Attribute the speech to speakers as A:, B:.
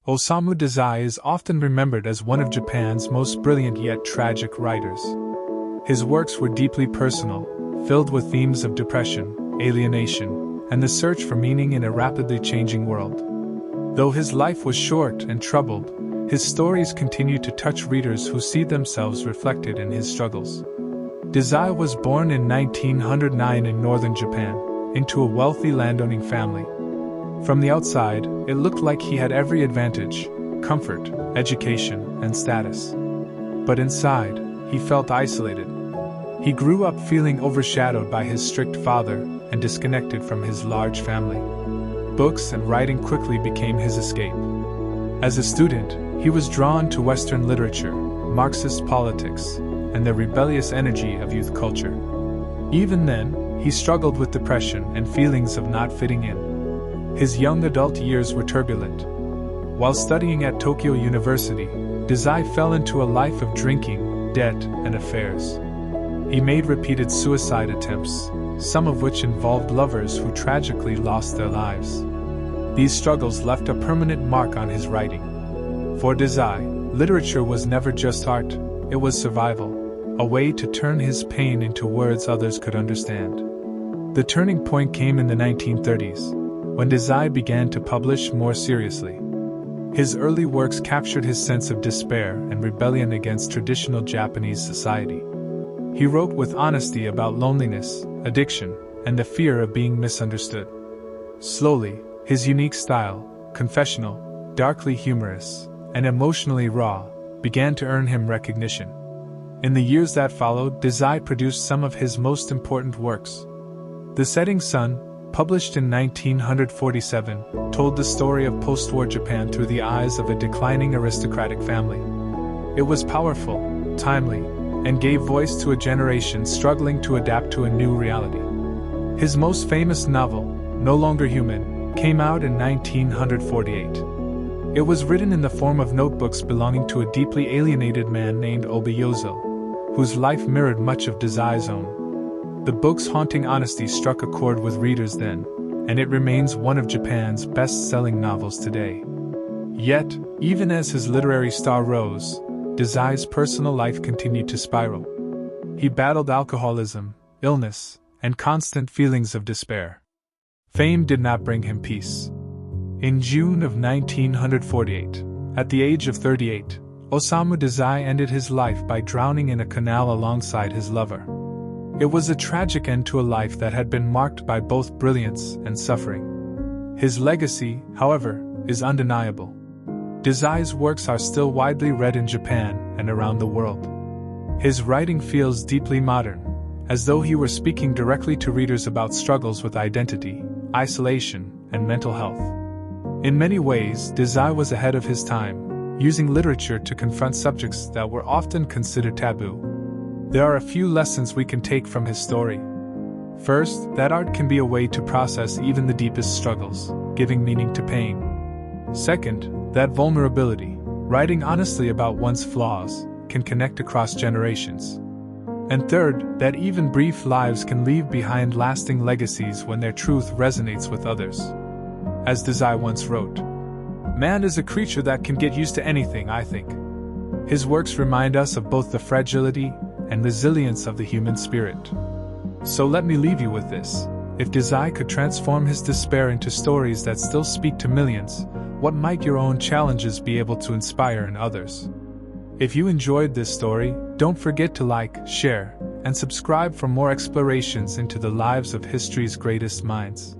A: Osamu Dazai is often remembered as one of Japan's most brilliant yet tragic writers. His works were deeply personal, filled with themes of depression, alienation, and the search for meaning in a rapidly changing world. Though his life was short and troubled, his stories continue to touch readers who see themselves reflected in his struggles. Dazai was born in 1909 in northern Japan, into a wealthy landowning family. From the outside, it looked like he had every advantage: comfort, education, and status. But inside, he felt isolated. He grew up feeling overshadowed by his strict father and disconnected from his large family. Books and writing quickly became his escape. As a student, he was drawn to Western literature, Marxist politics, and the rebellious energy of youth culture. Even then, he struggled with depression and feelings of not fitting in. His young adult years were turbulent. While studying at Tokyo University, Dazai fell into a life of drinking, debt, and affairs. He made repeated suicide attempts, some of which involved lovers who tragically lost their lives. These struggles left a permanent mark on his writing. For Dazai, literature was never just art, it was survival, a way to turn his pain into words others could understand. The turning point came in the 1930s, when Dazai began to publish more seriously. His early works captured his sense of despair and rebellion against traditional Japanese society. He wrote with honesty about loneliness, addiction, and the fear of being misunderstood. Slowly, his unique style, confessional, darkly humorous, and emotionally raw, began to earn him recognition. In the years that followed, Dazai produced some of his most important works. The Setting Sun, published in 1947, told the story of post-war Japan through the eyes of a declining aristocratic family. It was powerful, timely, and gave voice to a generation struggling to adapt to a new reality. His most famous novel, No Longer Human, came out in 1948. It was written in the form of notebooks belonging to a deeply alienated man named Obayozo, whose life mirrored much of Dazai's own. The book's haunting honesty struck a chord with readers then, and it remains one of Japan's best-selling novels today. Yet, even as his literary star rose, Dazai's personal life continued to spiral. He battled alcoholism, illness, and constant feelings of despair. Fame did not bring him peace. In June of 1948, at the age of 38, Osamu Dazai ended his life by drowning in a canal alongside his lover. It was a tragic end to a life that had been marked by both brilliance and suffering. His legacy, however, is undeniable. Dazai's works are still widely read in Japan and around the world. His writing feels deeply modern, as though he were speaking directly to readers about struggles with identity, isolation, and mental health. In many ways, Dazai was ahead of his time, using literature to confront subjects that were often considered taboo. There are a few lessons we can take from his story. First, that art can be a way to process even the deepest struggles, giving meaning to pain. Second, that vulnerability, writing honestly about one's flaws, can connect across generations. And third, that even brief lives can leave behind lasting legacies when their truth resonates with others. As Dazai once wrote, "Man is a creature that can get used to anything, I think." His works remind us of both the fragility and resilience of the human spirit. So let me leave you with this. If Dazai could transform his despair into stories that still speak to millions, what might your own challenges be able to inspire in others? If you enjoyed this story, don't forget to like, share, and subscribe for more explorations into the lives of history's greatest minds.